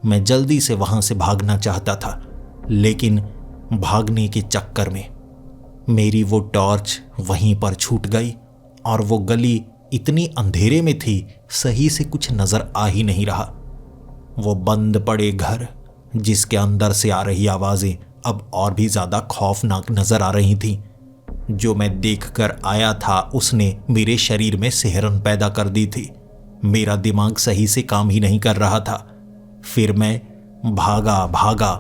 मैं जल्दी से वहां से भागना चाहता था, लेकिन भागने के चक्कर में मेरी वो टॉर्च वहीं पर छूट गई और वो गली इतनी अंधेरे में थी, सही से कुछ नजर आ ही नहीं रहा। वो बंद पड़े घर, जिसके अंदर से आ रही आवाजें अब और भी ज्यादा खौफनाक नजर आ रही थीं। जो मैं देखकर आया था उसने मेरे शरीर में सिहरन पैदा कर दी थी। मेरा दिमाग सही से काम ही नहीं कर रहा था। फिर मैं भागा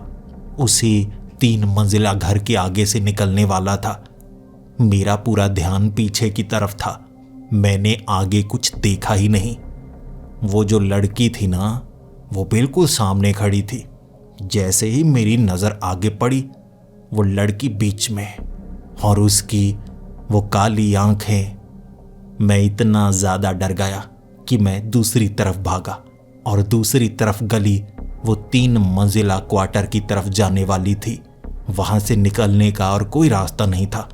उसी 3 मंजिला घर के आगे से निकलने वाला था। मेरा पूरा ध्यान पीछे की तरफ था, मैंने आगे कुछ देखा ही नहीं। वो जो लड़की थी ना, वो बिल्कुल सामने खड़ी थी। जैसे ही मेरी नज़र आगे पड़ी, वो लड़की बीच में, और उसकी वो काली आंखें। मैं इतना ज़्यादा डर गया कि मैं दूसरी तरफ भागा, और दूसरी तरफ गली वो 3 मंजिला क्वार्टर की तरफ जाने वाली थी। वहाँ से निकलने का और कोई रास्ता नहीं था,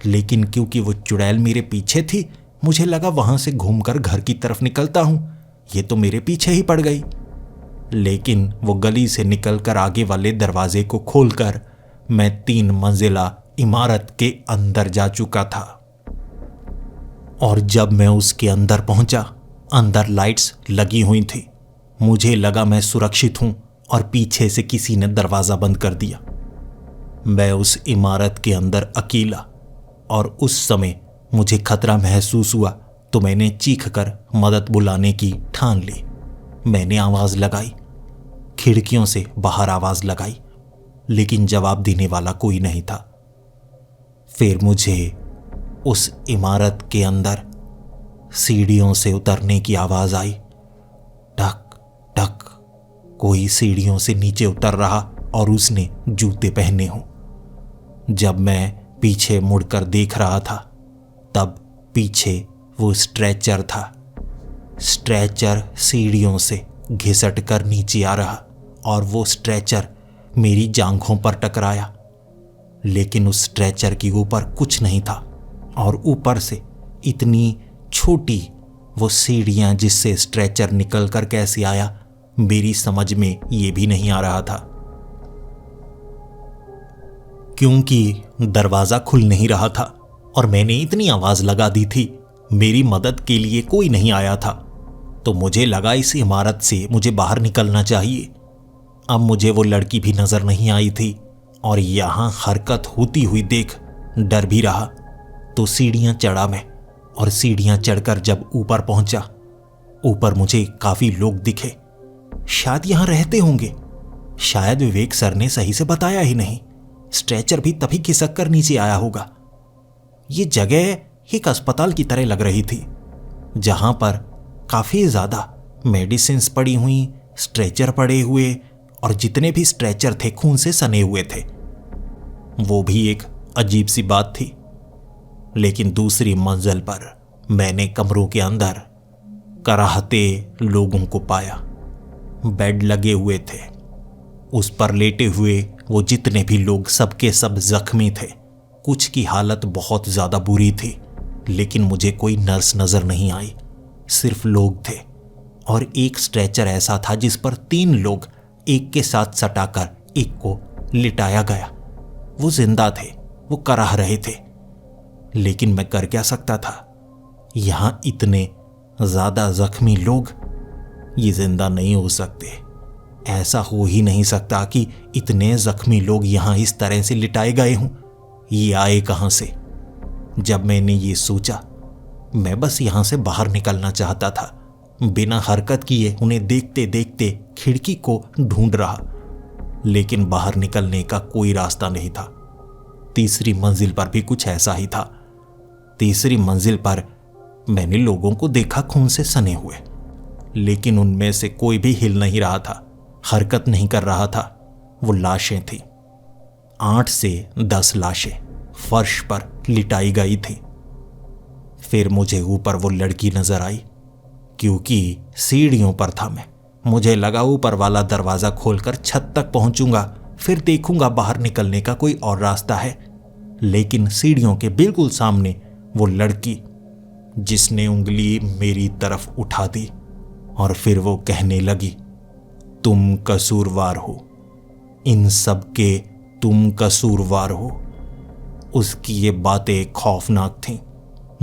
लेकिन क्योंकि वो चुड़ैल मेरे पीछे थी, मुझे लगा वहाँ से घूमकर घर की तरफ निकलता हूँ, ये तो मेरे पीछे ही पड़ गई। लेकिन वो गली से निकलकर आगे वाले दरवाजे को खोलकर मैं 3 मंजिला इमारत के अंदर जा चुका था। और जब मैं उसके अंदर पहुंचा, अंदर लाइट्स लगी हुई थी। मुझे लगा मैं सुरक्षित हूं, और पीछे से किसी ने दरवाजा बंद कर दिया। मैं उस इमारत के अंदर अकेला, और उस समय मुझे खतरा महसूस हुआ तो मैंने चीखकर मदद बुलाने की ठान ली। मैंने आवाज लगाई, खिड़कियों से बाहर आवाज लगाई, लेकिन जवाब देने वाला कोई नहीं था। फिर मुझे उस इमारत के अंदर सीढ़ियों से उतरने की आवाज आई। टक टक, कोई सीढ़ियों से नीचे उतर रहा, और उसने जूते पहने हों। जब मैं पीछे मुड़कर देख रहा था, तब पीछे वो स्ट्रेचर था। स्ट्रेचर सीढ़ियों से घिसट कर नीचे आ रहा, और वो स्ट्रेचर मेरी जांघों पर टकराया। लेकिन उस स्ट्रेचर के ऊपर कुछ नहीं था, और ऊपर से इतनी छोटी वो सीढ़ियां जिससे स्ट्रेचर निकल कर कैसे आया, मेरी समझ में ये भी नहीं आ रहा था। क्योंकि दरवाजा खुल नहीं रहा था, और मैंने इतनी आवाज लगा दी थी, मेरी मदद के लिए कोई नहीं आया था। तो मुझे लगा इस इमारत से मुझे बाहर निकलना चाहिए। अब मुझे वो लड़की भी नजर नहीं आई थी, और यहां हरकत होती हुई देख डर भी रहा। तो सीढ़ियां चढ़ा मैं, और सीढ़ियां चढ़कर जब ऊपर पहुंचा, ऊपर मुझे काफी लोग दिखे। शायद यहां रहते होंगे। शायद विवेक सर ने सही से बताया ही नहीं। स्ट्रेचर भी तभी खिसक कर नीचे आया होगा। ये जगह एक अस्पताल की तरह लग रही थी, जहां पर काफी ज्यादा मेडिसिन्स पड़ी हुई, स्ट्रेचर पड़े हुए, और जितने भी स्ट्रेचर थे खून से सने हुए थे। वो भी एक अजीब सी बात थी। लेकिन दूसरी मंजिल पर मैंने कमरों के अंदर कराहते लोगों को पाया। बेड लगे हुए थे, उस पर लेटे हुए वो जितने भी लोग सबके सब जख्मी थे। कुछ की हालत बहुत ज्यादा बुरी थी, लेकिन मुझे कोई नर्स नजर नहीं आई, सिर्फ लोग थे। और एक स्ट्रेचर ऐसा था जिस पर 3 लोग एक के साथ सटाकर एक को लिटाया गया। वो जिंदा थे, वो कराह रहे थे, लेकिन मैं कर क्या सकता था? यहां इतने ज्यादा जख्मी लोग, ये जिंदा नहीं हो सकते। ऐसा हो ही नहीं सकता कि इतने जख्मी लोग यहां इस तरह से लिटाए गए हों। ये आए कहां से? जब मैंने ये सोचा, मैं बस यहां से बाहर निकलना चाहता था। बिना हरकत किए उन्हें देखते देखते खिड़की को ढूंढ रहा, लेकिन बाहर निकलने का कोई रास्ता नहीं था। तीसरी मंजिल पर भी कुछ ऐसा ही था। तीसरी मंजिल पर मैंने लोगों को देखा खून से सने हुए, लेकिन उनमें से कोई भी हिल नहीं रहा था, हरकत नहीं कर रहा था। वो लाशें थी, 8 से 10 लाशें फर्श पर लिटाई गई थी। फिर मुझे ऊपर वो लड़की नजर आई, क्योंकि सीढ़ियों पर था मैं। मुझे लगा ऊपर वाला दरवाजा खोलकर छत तक पहुंचूंगा, फिर देखूंगा बाहर निकलने का कोई और रास्ता है। लेकिन सीढ़ियों के बिल्कुल सामने वो लड़की, जिसने उंगली मेरी तरफ उठा दी, और फिर वो कहने लगी, तुम कसूरवार हो, इन सब के तुम कसूरवार हो। उसकी ये बातें खौफनाक थीं।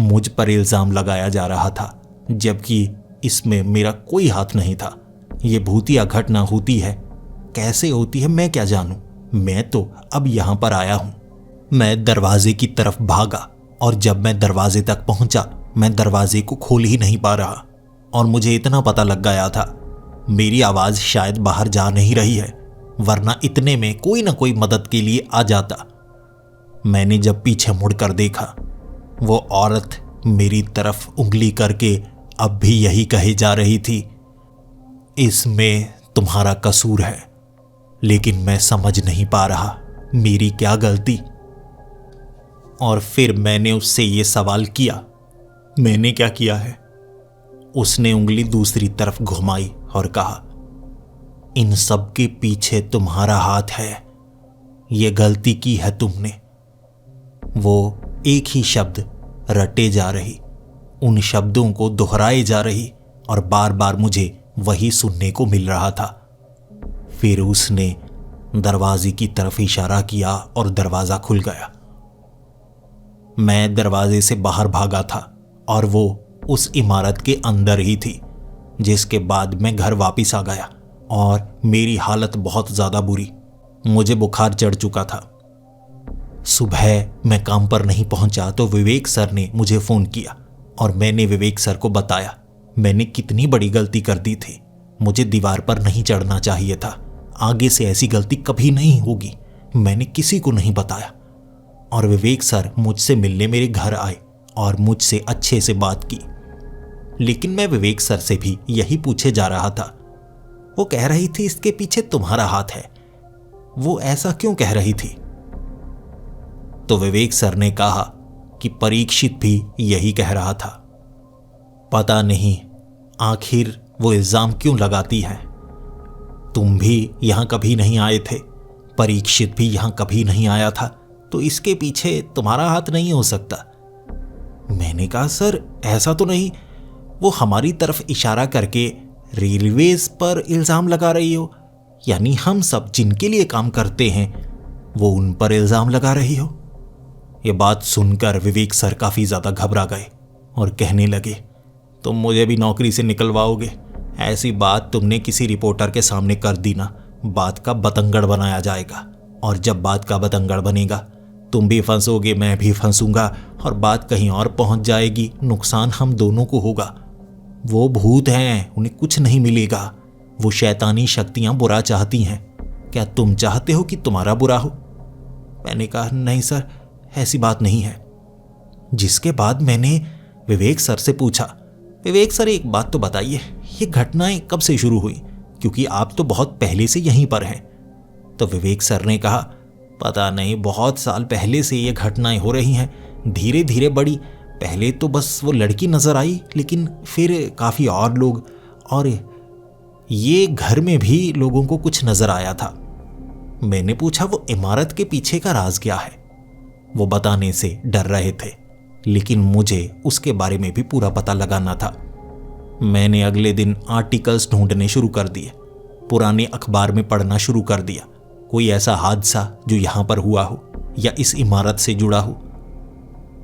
मुझ पर इल्जाम लगाया जा रहा था, जबकि इसमें मेरा कोई हाथ नहीं था। ये भूतिया घटना होती है, कैसे होती है मैं क्या जानूं। मैं तो अब यहां पर आया हूं। मैं दरवाजे की तरफ भागा, और जब मैं दरवाजे तक पहुंचा, मैं दरवाजे को खोल ही नहीं पा रहा। और मुझे इतना पता लग गया था, मेरी आवाज शायद बाहर जा नहीं रही है, वरना इतने में कोई ना कोई मदद के लिए आ जाता। मैंने जब पीछे मुड़कर देखा, वो औरत मेरी तरफ उंगली करके अब भी यही कही जा रही थी, इसमें तुम्हारा कसूर है, लेकिन मैं समझ नहीं पा रहा मेरी क्या गलती। और फिर मैंने उससे ये सवाल किया, मैंने क्या किया है? उसने उंगली दूसरी तरफ घुमाई और कहा, इन सब के पीछे तुम्हारा हाथ है, ये गलती की है तुमने। वो एक ही शब्द रटे जा रही, उन शब्दों को दोहराए जा रही और बार बार मुझे वही सुनने को मिल रहा था। फिर उसने दरवाजे की तरफ इशारा किया और दरवाजा खुल गया। मैं दरवाजे से बाहर भागा था और वो उस इमारत के अंदर ही थी, जिसके बाद मैं घर वापस आ गया और मेरी हालत बहुत ज़्यादा बुरी। मुझे बुखार चढ़ चुका था। सुबह मैं काम पर नहीं पहुंचा तो विवेक सर ने मुझे फ़ोन किया और मैंने विवेक सर को बताया मैंने कितनी बड़ी गलती कर दी थी। मुझे दीवार पर नहीं चढ़ना चाहिए था, आगे से ऐसी गलती कभी नहीं होगी। मैंने किसी को नहीं बताया। और विवेक सर मुझसे मिलने मेरे घर आए और मुझसे अच्छे से बात की। लेकिन मैं विवेक सर से भी यही पूछे जा रहा था। वो कह रही थी इसके पीछे तुम्हारा हाथ है। वो ऐसा क्यों कह रही थी? तो विवेक सर ने कहा कि परीक्षित भी यही कह रहा था। पता नहीं आखिर वो इल्जाम क्यों लगाती है। तुम भी यहां कभी नहीं आए थे, परीक्षित भी यहां कभी नहीं आया था, तो इसके पीछे तुम्हारा हाथ नहीं हो सकता। मैंने कहा सर ऐसा तो नहीं, वो हमारी तरफ इशारा करके रेलवेज पर इल्जाम लगा रही हो, यानी हम सब जिनके लिए काम करते हैं वो उन पर इल्जाम लगा रही हो। ये बात सुनकर विवेक सर काफी ज्यादा घबरा गए और कहने लगे, तुम मुझे भी नौकरी से निकलवाओगे? ऐसी बात तुमने किसी रिपोर्टर के सामने कर दी ना, बात का बतंगड़ बनाया जाएगा, और जब बात का बतंगड़ बनेगा तुम भी फंसोगे, मैं भी फंसूंगा, और बात कहीं और पहुंच जाएगी, नुकसान हम दोनों को होगा। वो भूत हैं, उन्हें कुछ नहीं मिलेगा। वो शैतानी शक्तियां बुरा चाहती हैं। क्या तुम चाहते हो कि तुम्हारा बुरा हो? मैंने कहा नहीं सर, ऐसी बात नहीं है। जिसके बाद मैंने विवेक सर से पूछा, विवेक सर एक बात तो बताइए, ये घटनाएं कब से शुरू हुई, क्योंकि आप तो बहुत पहले से यहीं पर हैं। तो विवेक सर ने कहा, पता नहीं, बहुत साल पहले से ये घटनाएं हो रही हैं, धीरे धीरे बढ़ी। पहले तो बस वो लड़की नजर आई, लेकिन फिर काफ़ी और लोग, और ये घर में भी लोगों को कुछ नजर आया था। मैंने पूछा वो इमारत के पीछे का राज क्या है? वो बताने से डर रहे थे, लेकिन मुझे उसके बारे में भी पूरा पता लगाना था। मैंने अगले दिन आर्टिकल्स ढूंढने शुरू कर दिए, पुराने अखबार में पढ़ना शुरू कर दिया, कोई ऐसा हादसा जो यहाँ पर हुआ हो या इस इमारत से जुड़ा हो।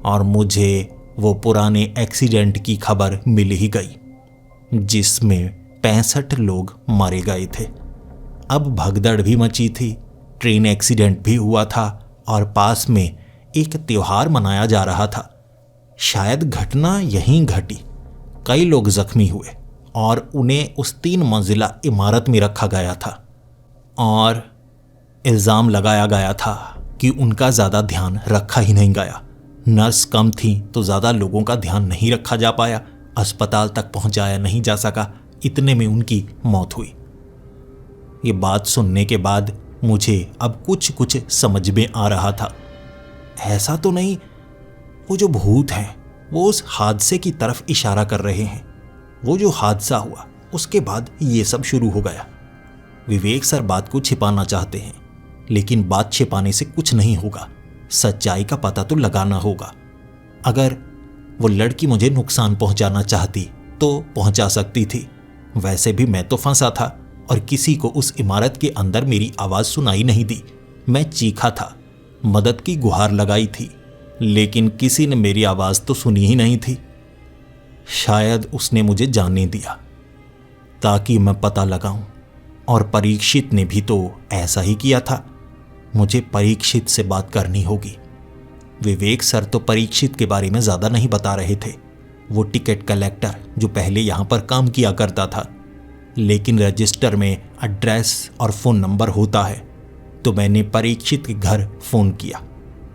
और मुझे वो पुराने एक्सीडेंट की खबर मिल ही गई, जिसमें 65 लोग मारे गए थे। अब भगदड़ भी मची थी, ट्रेन एक्सीडेंट भी हुआ था और पास में एक त्योहार मनाया जा रहा था। शायद घटना यहीं घटी। कई लोग जख्मी हुए और उन्हें उस 3 मंजिला इमारत में रखा गया था, और इल्ज़ाम लगाया गया था कि उनका ज़्यादा ध्यान रखा ही नहीं गया। नर्स कम थी तो ज़्यादा लोगों का ध्यान नहीं रखा जा पाया, अस्पताल तक पहुंचाया नहीं जा सका, इतने में उनकी मौत हुई। ये बात सुनने के बाद मुझे अब कुछ कुछ समझ में आ रहा था। ऐसा तो नहीं वो जो भूत हैं वो उस हादसे की तरफ इशारा कर रहे हैं। वो जो हादसा हुआ उसके बाद ये सब शुरू हो गया। विवेक सर बात को छिपाना चाहते हैं, लेकिन बात छिपाने से कुछ नहीं होगा। सच्चाई का पता तो लगाना होगा। अगर वो लड़की मुझे नुकसान पहुंचाना चाहती तो पहुंचा सकती थी। वैसे भी मैं तो फंसा था और किसी को उस इमारत के अंदर मेरी आवाज़ सुनाई नहीं दी। मैं चीखा था, मदद की गुहार लगाई थी, लेकिन किसी ने मेरी आवाज़ तो सुनी ही नहीं थी। शायद उसने मुझे जाने दिया ताकि मैं पता लगाऊं, और परीक्षित ने भी तो ऐसा ही किया था। मुझे परीक्षित से बात करनी होगी। विवेक सर तो परीक्षित के बारे में ज़्यादा नहीं बता रहे थे। वो टिकट कलेक्टर जो पहले यहाँ पर काम किया करता था, लेकिन रजिस्टर में एड्रेस और फ़ोन नंबर होता है। तो मैंने परीक्षित के घर फ़ोन किया,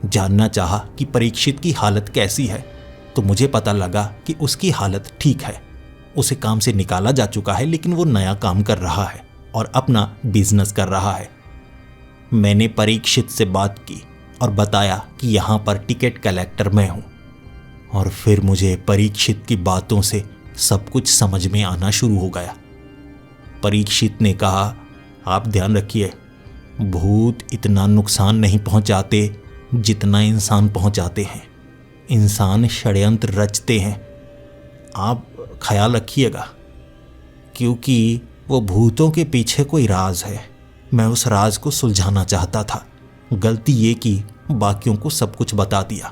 जानना चाहा कि परीक्षित की हालत कैसी है। तो मुझे पता लगा कि उसकी हालत ठीक है। उसे काम से निकाला जा चुका है, लेकिन वो नया काम कर रहा है और अपना बिजनेस कर रहा है। मैंने परीक्षित से बात की और बताया कि यहाँ पर टिकट कलेक्टर मैं हूँ। और फिर मुझे परीक्षित की बातों से सब कुछ समझ में आना शुरू हो गया। परीक्षित ने कहा, आप ध्यान रखिए, भूत इतना नुकसान नहीं पहुंचाते जितना इंसान पहुंचाते हैं। इंसान षड्यंत्र रचते हैं, आप ख्याल रखिएगा, क्योंकि वो भूतों के पीछे कोई राज है। मैं उस राज को सुलझाना चाहता था। गलती ये कि बाकियों को सब कुछ बता दिया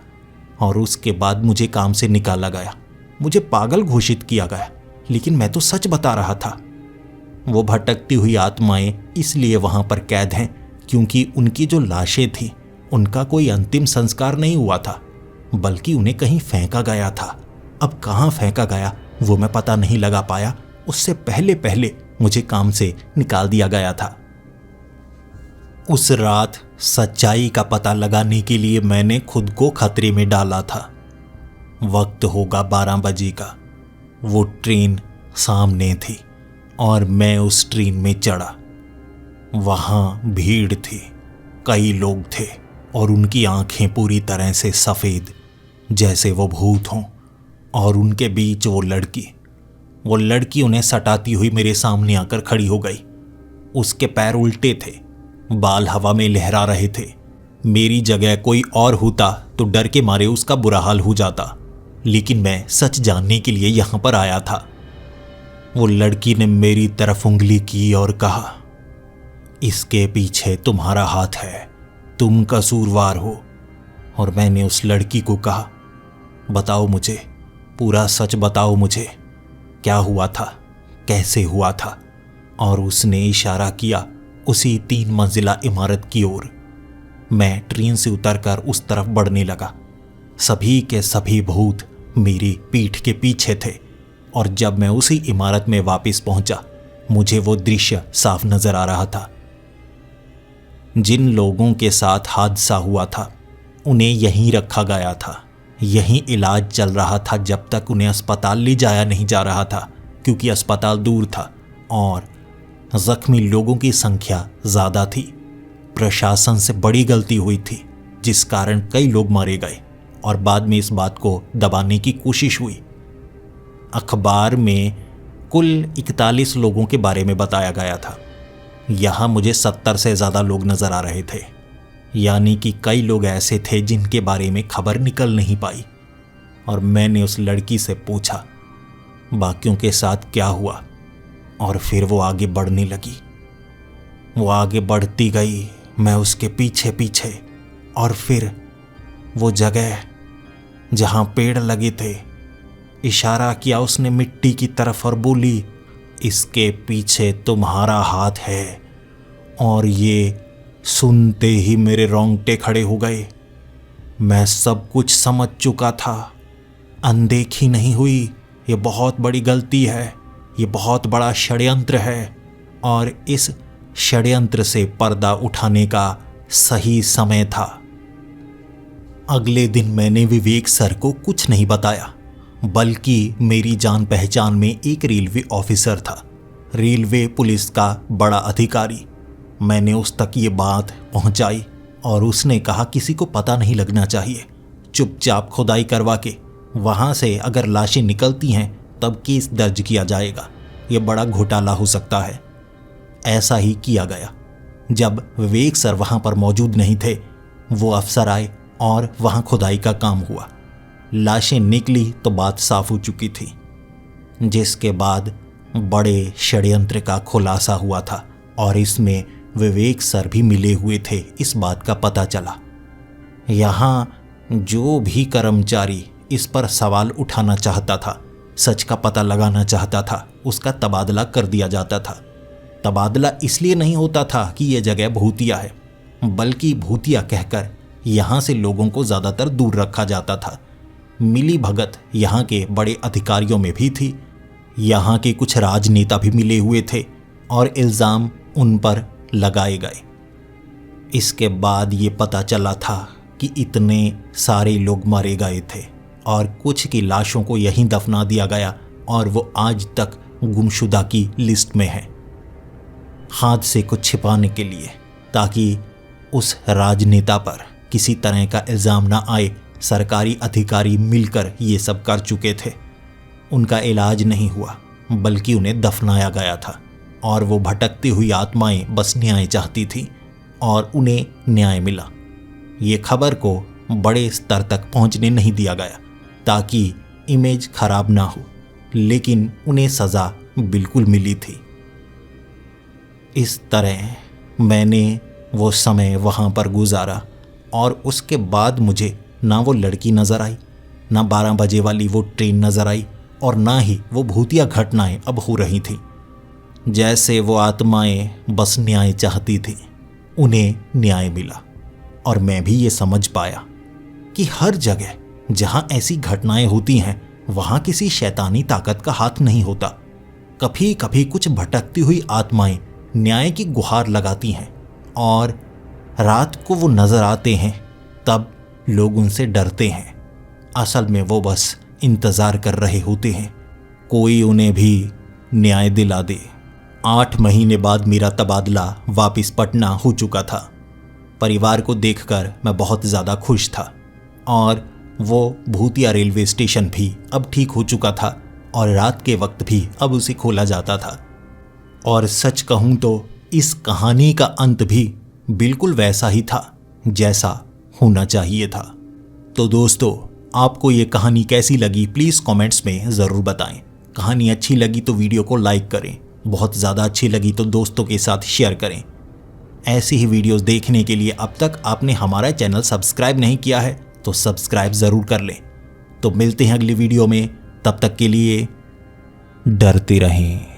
और उसके बाद मुझे काम से निकाला गया। मुझे पागल घोषित किया गया, लेकिन मैं तो सच बता रहा था। वो भटकती हुई आत्माएं इसलिए वहां पर कैद हैं क्योंकि उनकी जो लाशें थी उनका कोई अंतिम संस्कार नहीं हुआ था, बल्कि उन्हें कहीं फेंका गया था। अब कहाँ फेंका गया वो मैं पता नहीं लगा पाया। उससे पहले पहले मुझे काम से निकाल दिया गया था। उस रात सच्चाई का पता लगाने के लिए मैंने खुद को खतरे में डाला था। वक्त होगा 12 बजे का। वो ट्रेन सामने थी और मैं उस ट्रेन में चढ़ा। वहां भीड़ थी, कई लोग थे और उनकी आंखें पूरी तरह से सफ़ेद, जैसे वो भूत हों। और उनके बीच वो लड़की उन्हें सटाती हुई मेरे सामने आकर खड़ी हो गई। उसके पैर उल्टे थे, बाल हवा में लहरा रहे थे। मेरी जगह कोई और होता तो डर के मारे उसका बुरा हाल हो जाता, लेकिन मैं सच जानने के लिए यहां पर आया था। वो लड़की ने मेरी तरफ उंगली की और कहा, इसके पीछे तुम्हारा हाथ है, तुम कसूरवार हो। और मैंने उस लड़की को कहा, बताओ मुझे, पूरा सच बताओ मुझे, क्या हुआ था, कैसे हुआ था। और उसने इशारा किया उसी 3 मंजिला इमारत की ओर। मैं ट्रेन से उतरकर उस तरफ बढ़ने लगा। सभी के सभी भूत मेरी पीठ के पीछे थे और जब मैं उसी इमारत में वापस पहुंचा, मुझे वो दृश्य साफ नजर आ रहा था। जिन लोगों के साथ हादसा हुआ था उन्हें यहीं रखा गया था, यहीं इलाज चल रहा था जब तक उन्हें अस्पताल ले जाया नहीं जा रहा था, क्योंकि अस्पताल दूर था और जख्मी लोगों की संख्या ज़्यादा थी। प्रशासन से बड़ी गलती हुई थी जिस कारण कई लोग मारे गए और बाद में इस बात को दबाने की कोशिश हुई। अखबार में कुल 41 लोगों के बारे में बताया गया था। यहाँ मुझे 70 से ज़्यादा लोग नज़र आ रहे थे, यानी कि कई लोग ऐसे थे जिनके बारे में खबर निकल नहीं पाई। और मैंने उस लड़की से पूछा, बाकियों के साथ क्या हुआ। और फिर वो आगे बढ़ने लगी। वो आगे बढ़ती गई, मैं उसके पीछे पीछे। और फिर वो जगह जहाँ पेड़ लगे थे, इशारा किया उसने मिट्टी की तरफ और बोली, इसके पीछे तुम्हारा हाथ है। और ये सुनते ही मेरे रोंगटे खड़े हो गए। मैं सब कुछ समझ चुका था। अनदेखी नहीं हुई, ये बहुत बड़ी गलती है, ये बहुत बड़ा षड्यंत्र है और इस षड्यंत्र से पर्दा उठाने का सही समय था। अगले दिन मैंने विवेक सर को कुछ नहीं बताया, बल्कि मेरी जान पहचान में एक रेलवे ऑफिसर था, रेलवे पुलिस का बड़ा अधिकारी। मैंने उस तक ये बात पहुंचाई और उसने कहा किसी को पता नहीं लगना चाहिए, चुपचाप खुदाई करवा के वहां से अगर लाशें निकलती हैं तब केस दर्ज किया जाएगा, ये बड़ा घोटाला हो सकता है। ऐसा ही किया गया। जब विवेक सर वहां पर मौजूद नहीं थे, वो अफसर आए और वहां खुदाई का काम हुआ। लाशें निकली तो बात साफ हो चुकी थी, जिसके बाद बड़े षड्यंत्र का खुलासा हुआ था और इसमें विवेक सर भी मिले हुए थे, इस बात का पता चला। यहाँ जो भी कर्मचारी इस पर सवाल उठाना चाहता था, सच का पता लगाना चाहता था, उसका तबादला कर दिया जाता था। तबादला इसलिए नहीं होता था कि यह जगह भूतिया है, बल्कि भूतिया कहकर यहाँ से लोगों को ज़्यादातर दूर रखा जाता था। मिली भगत यहाँ के बड़े अधिकारियों में भी थी, यहाँ के कुछ राजनेता भी मिले हुए थे और इल्ज़ाम उन पर लगाए गए। इसके बाद ये पता चला था कि इतने सारे लोग मारे गए थे और कुछ की लाशों को यहीं दफना दिया गया और वो आज तक गुमशुदा की लिस्ट में है। हाथ से कुछ छिपाने के लिए, ताकि उस राजनेता पर किसी तरह का इल्ज़ाम ना आए। सरकारी अधिकारी मिलकर ये सब कर चुके थे। उनका इलाज नहीं हुआ, बल्कि उन्हें दफनाया गया था और वो भटकती हुई आत्माएं बस न्याय चाहती थी और उन्हें न्याय मिला। ये खबर को बड़े स्तर तक पहुंचने नहीं दिया गया ताकि इमेज खराब ना हो, लेकिन उन्हें सज़ा बिल्कुल मिली थी। इस तरह मैंने वो समय वहाँ पर गुजारा और उसके बाद मुझे ना वो लड़की नज़र आई, ना 12 बजे वाली वो ट्रेन नज़र आई और ना ही वो भूतिया घटनाएं अब हो रही थीं। जैसे वो आत्माएं बस न्याय चाहती थीं, उन्हें न्याय मिला और मैं भी ये समझ पाया कि हर जगह जहाँ ऐसी घटनाएं होती हैं वहाँ किसी शैतानी ताकत का हाथ नहीं होता। कभी कभी कुछ भटकती हुई आत्माएं न्याय की गुहार लगाती हैं और रात को वो नज़र आते हैं, तब लोग उनसे डरते हैं। असल में वो बस इंतज़ार कर रहे होते हैं कोई उन्हें भी न्याय दिला दे। 8 महीने बाद मेरा तबादला वापस पटना हो चुका था। परिवार को देखकर मैं बहुत ज़्यादा खुश था और वो भूतिया रेलवे स्टेशन भी अब ठीक हो चुका था और रात के वक्त भी अब उसे खोला जाता था। और सच कहूँ तो इस कहानी का अंत भी बिल्कुल वैसा ही था जैसा होना चाहिए था। तो दोस्तों, आपको ये कहानी कैसी लगी प्लीज़ कमेंट्स में ज़रूर बताएं। कहानी अच्छी लगी तो वीडियो को लाइक करें, बहुत ज़्यादा अच्छी लगी तो दोस्तों के साथ शेयर करें। ऐसी ही वीडियोस देखने के लिए अब तक आपने हमारा चैनल सब्सक्राइब नहीं किया है तो सब्सक्राइब ज़रूर कर लें। तो मिलते हैं अगली वीडियो में, तब तक के लिए डरते रहें।